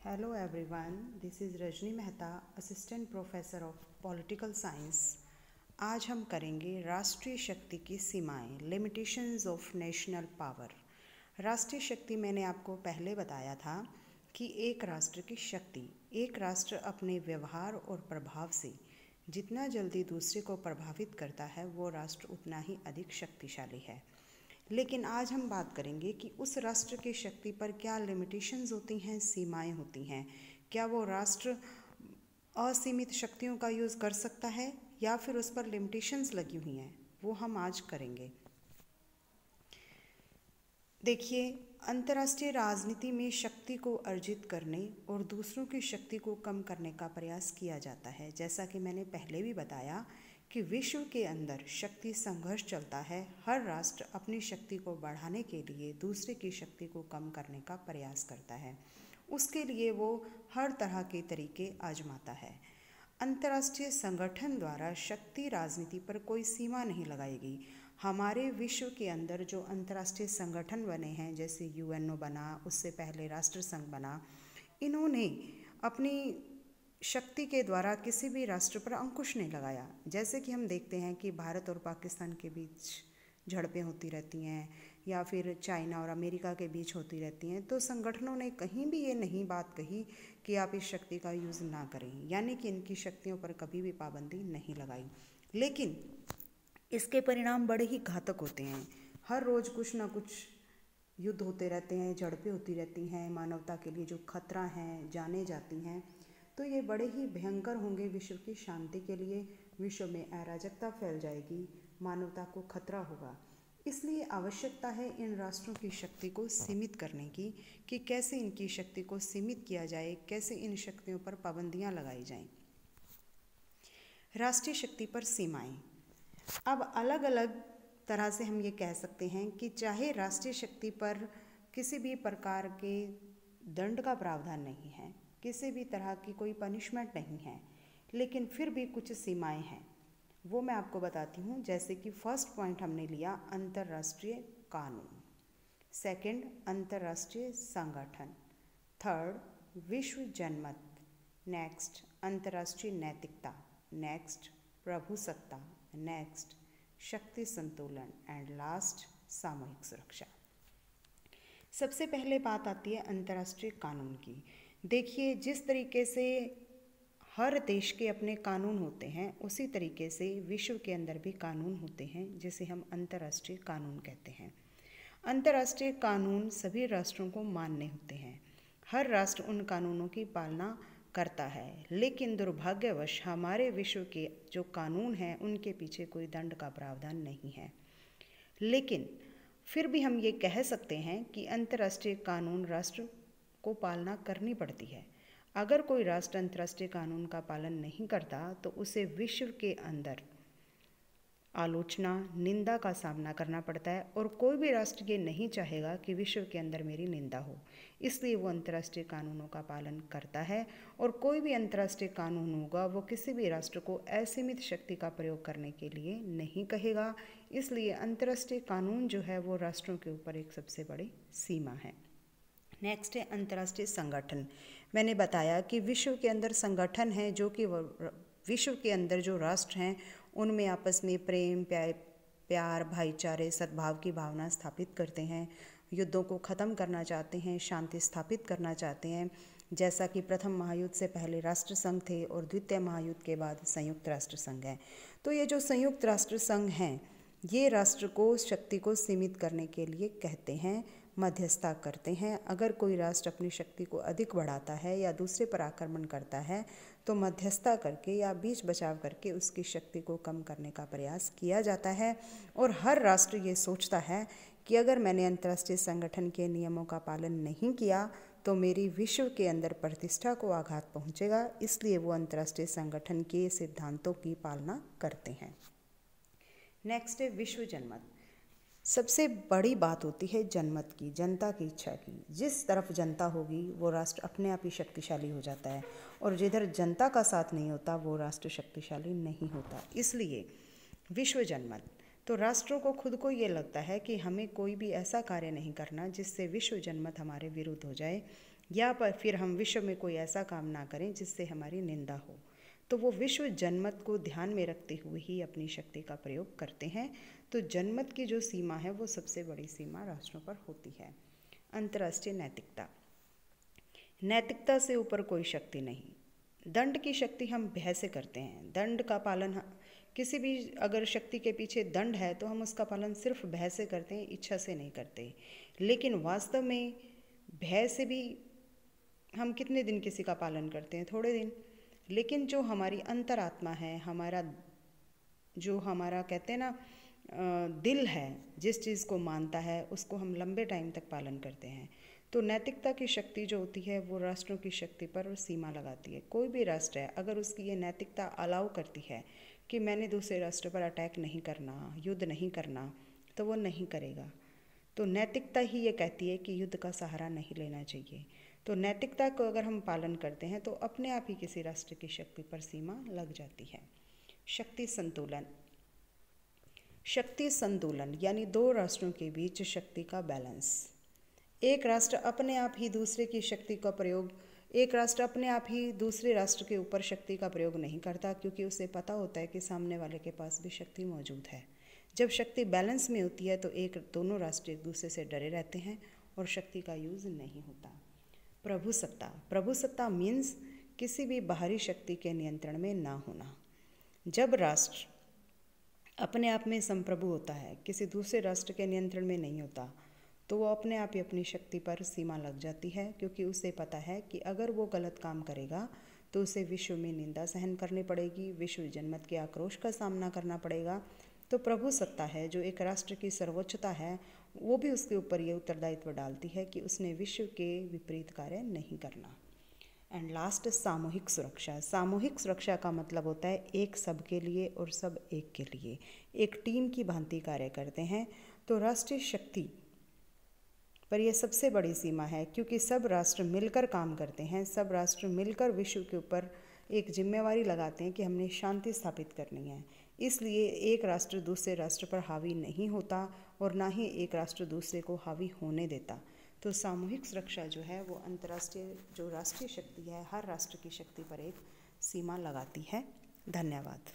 Hello everyone, this is Rajni Mehta, assistant professor of political science. आज हम करेंगे राष्ट्रीय शक्ति की सीमाएं, लिमिटेशंस ऑफ नेशनल पावर। राष्ट्रीय शक्ति मैंने आपको पहले बताया था कि एक राष्ट्र की शक्ति, एक राष्ट्र अपने व्यवहार और प्रभाव से जितना जल्दी दूसरे को प्रभावित करता है वो राष्ट्र उतना ही अधिक शक्तिशाली है। लेकिन आज हम बात करेंगे कि उस राष्ट्र की शक्ति पर क्या लिमिटेशंस होती हैं, सीमाएं होती हैं। क्या वो राष्ट्र असीमित शक्तियों का यूज़ कर सकता है या फिर उस पर लिमिटेशंस लगी हुई हैं, वो हम आज करेंगे। देखिए, अंतर्राष्ट्रीय राजनीति में शक्ति को अर्जित करने और दूसरों की शक्ति को कम करने का प्रयास किया जाता है। जैसा कि मैंने पहले भी बताया कि विश्व के अंदर शक्ति संघर्ष चलता है। हर राष्ट्र अपनी शक्ति को बढ़ाने के लिए दूसरे की शक्ति को कम करने का प्रयास करता है। उसके लिए वो हर तरह के तरीके आजमाता है। अंतर्राष्ट्रीय संगठन द्वारा शक्ति राजनीति पर कोई सीमा नहीं लगाएगी। हमारे विश्व के अंदर जो अंतर्राष्ट्रीय संगठन बने हैं, जैसे यूएनओ बना, उससे पहले राष्ट्र संघ बना, इन्होंने अपनी शक्ति के द्वारा किसी भी राष्ट्र पर अंकुश नहीं लगाया। जैसे कि हम देखते हैं कि भारत और पाकिस्तान के बीच झड़पें होती रहती हैं या फिर चाइना और अमेरिका के बीच होती रहती हैं, तो संगठनों ने कहीं भी ये नहीं बात कही कि आप इस शक्ति का यूज़ ना करें, यानी कि इनकी शक्तियों पर कभी भी पाबंदी नहीं लगाई। लेकिन इसके परिणाम बड़े ही घातक होते हैं। हर रोज़ कुछ ना कुछ युद्ध होते रहते हैं, झड़पें होती रहती हैं, मानवता के लिए जो खतरा हैं जाने जाती हैं, तो ये बड़े ही भयंकर होंगे विश्व की शांति के लिए। विश्व में अराजकता फैल जाएगी, मानवता को खतरा होगा। इसलिए आवश्यकता है इन राष्ट्रों की शक्ति को सीमित करने की, कि कैसे इनकी शक्ति को सीमित किया जाए, कैसे इन शक्तियों पर पाबंदियां लगाई जाएं। राष्ट्रीय शक्ति पर सीमाएं। अब अलग अलग तरह से हम ये कह सकते हैं कि चाहे राष्ट्रीय शक्ति पर किसी भी प्रकार के दंड का प्रावधान नहीं है, किसी भी तरह की कोई पनिशमेंट नहीं है, लेकिन फिर भी कुछ सीमाएं हैं, वो मैं आपको बताती हूँ। जैसे कि फर्स्ट पॉइंट हमने लिया अंतर्राष्ट्रीय कानून, सेकंड अंतर्राष्ट्रीय संगठन, थर्ड विश्व जनमत, नेक्स्ट अंतर्राष्ट्रीय नैतिकता, नेक्स्ट प्रभुसत्ता, नेक्स्ट शक्ति संतुलन एंड लास्ट सामूहिक सुरक्षा। सबसे पहले बात आती है अंतर्राष्ट्रीय कानून की। देखिए, जिस तरीके से हर देश के अपने कानून होते हैं, उसी तरीके से विश्व के अंदर भी कानून होते हैं, जिसे हम अंतर्राष्ट्रीय कानून कहते हैं। अंतर्राष्ट्रीय कानून सभी राष्ट्रों को मान्य होते हैं। हर राष्ट्र उन कानूनों की पालना करता है, लेकिन दुर्भाग्यवश हमारे विश्व के जो कानून हैं उनके पीछे कोई दंड का प्रावधान नहीं है। लेकिन फिर भी हम ये कह सकते हैं कि अंतर्राष्ट्रीय कानून राष्ट्र को पालना करनी पड़ती है। अगर कोई राष्ट्र अंतर्राष्ट्रीय कानून का पालन नहीं करता तो उसे विश्व के अंदर आलोचना, निंदा का सामना करना पड़ता है, और कोई भी राष्ट्र ये नहीं चाहेगा कि विश्व के अंदर मेरी निंदा हो। इसलिए वो अंतर्राष्ट्रीय कानूनों का पालन करता है, और कोई भी अंतर्राष्ट्रीय कानून होगा वो किसी भी राष्ट्र को असीमित शक्ति का प्रयोग करने के लिए नहीं कहेगा। इसलिए अंतर्राष्ट्रीय कानून जो है वो राष्ट्रों के ऊपर एक सबसे बड़ी सीमा है। नेक्स्ट है अंतर्राष्ट्रीय संगठन। मैंने बताया कि विश्व के अंदर संगठन है, जो कि विश्व के अंदर जो राष्ट्र हैं उनमें आपस में प्रेम, प्यार, भाईचारे, सद्भाव की भावना स्थापित करते हैं, युद्धों को ख़त्म करना चाहते हैं, शांति स्थापित करना चाहते हैं। जैसा कि प्रथम महायुद्ध से पहले राष्ट्र संघ थे और द्वितीय महायुद्ध के बाद संयुक्त राष्ट्र संघ है। तो ये जो संयुक्त राष्ट्र संघ हैं, ये राष्ट्र को शक्ति को सीमित करने के लिए कहते हैं, मध्यस्थता करते हैं। अगर कोई राष्ट्र अपनी शक्ति को अधिक बढ़ाता है या दूसरे पर आक्रमण करता है तो मध्यस्थता करके या बीच बचाव करके उसकी शक्ति को कम करने का प्रयास किया जाता है। और हर राष्ट्र ये सोचता है कि अगर मैंने अंतर्राष्ट्रीय संगठन के नियमों का पालन नहीं किया तो मेरी विश्व के अंदर प्रतिष्ठा को आघात पहुंचेगा। इसलिए वो अंतर्राष्ट्रीय संगठन के सिद्धांतों की पालना करते हैं। नेक्स्ट है विश्व जनमत। सबसे बड़ी बात होती है जनमत की, जनता की इच्छा की। जिस तरफ जनता होगी वो राष्ट्र अपने आप ही शक्तिशाली हो जाता है, और जिधर जनता का साथ नहीं होता वो राष्ट्र शक्तिशाली नहीं होता। इसलिए विश्व जनमत। तो राष्ट्रों को खुद को ये लगता है कि हमें कोई भी ऐसा कार्य नहीं करना जिससे विश्व जनमत हमारे विरुद्ध हो जाए, या फिर हम विश्व में कोई ऐसा काम ना करें जिससे हमारी निंदा हो। तो वो विश्व जनमत को ध्यान में रखते हुए ही अपनी शक्ति का प्रयोग करते हैं। तो जनमत की जो सीमा है वो सबसे बड़ी सीमा राष्ट्रों पर होती है। अंतर्राष्ट्रीय नैतिकता। नैतिकता से ऊपर कोई शक्ति नहीं। दंड की शक्ति हम भय से करते हैं। दंड का पालन किसी भी अगर शक्ति के पीछे दंड है तो हम उसका पालन सिर्फ भय से करते हैं, इच्छा से नहीं करते। लेकिन वास्तव में भय से भी हम कितने दिन किसी का पालन करते हैं? थोड़े दिन। लेकिन जो हमारी अंतरात्मा है, हमारा जो हमारा कहते हैं ना दिल है, जिस चीज़ को मानता है उसको हम लंबे टाइम तक पालन करते हैं। तो नैतिकता की शक्ति जो होती है वो राष्ट्रों की शक्ति पर सीमा लगाती है। कोई भी राष्ट्र है अगर उसकी ये नैतिकता अलाउ करती है कि मैंने दूसरे राष्ट्र पर अटैक नहीं करना, युद्ध नहीं करना, तो वो नहीं करेगा। तो नैतिकता ही ये कहती है कि युद्ध का सहारा नहीं लेना चाहिए। तो नैतिकता को अगर हम पालन करते हैं तो अपने आप ही किसी राष्ट्र की शक्ति पर सीमा लग जाती है। शक्ति संतुलन। शक्ति संतुलन यानी दो राष्ट्रों के बीच शक्ति का बैलेंस। एक राष्ट्र अपने आप ही दूसरे की शक्ति का प्रयोग एक राष्ट्र अपने आप ही दूसरे राष्ट्र के ऊपर शक्ति का प्रयोग नहीं करता, क्योंकि उसे पता होता है कि सामने वाले के पास भी शक्ति मौजूद है। जब शक्ति बैलेंस में होती है तो दोनों राष्ट्र एक दूसरे से डरे रहते हैं और शक्ति का यूज़ नहीं होता। प्रभुसत्ता। प्रभुसत्ता मीन्स किसी भी बाहरी शक्ति के नियंत्रण में ना होना। जब राष्ट्र अपने आप में संप्रभु होता है, किसी दूसरे राष्ट्र के नियंत्रण में नहीं होता, तो वो अपने आप ही अपनी शक्ति पर सीमा लग जाती है, क्योंकि उसे पता है कि अगर वो गलत काम करेगा तो उसे विश्व में निंदा सहन करनी पड़ेगी, विश्व जनमत के आक्रोश का सामना करना पड़ेगा। तो प्रभु सत्ता है जो एक राष्ट्र की सर्वोच्चता है, वो भी उसके ऊपर ये उत्तरदायित्व डालती है कि उसने विश्व के विपरीत कार्य नहीं करना। एंड लास्ट, सामूहिक सुरक्षा। सामूहिक सुरक्षा का मतलब होता है एक सब के लिए और सब एक के लिए, एक टीम की भांति कार्य करते हैं। तो राष्ट्रीय शक्ति पर यह सबसे बड़ी सीमा है, क्योंकि सब राष्ट्र मिलकर काम करते हैं, सब राष्ट्र मिलकर विश्व के ऊपर एक जिम्मेवारी लगाते हैं कि हमने शांति स्थापित करनी है। इसलिए एक राष्ट्र दूसरे राष्ट्र पर हावी नहीं होता और ना ही एक राष्ट्र दूसरे को हावी होने देता। तो सामूहिक सुरक्षा जो है वो अंतर्राष्ट्रीय जो राष्ट्रीय शक्ति है, हर राष्ट्र की शक्ति पर एक सीमा लगाती है। धन्यवाद।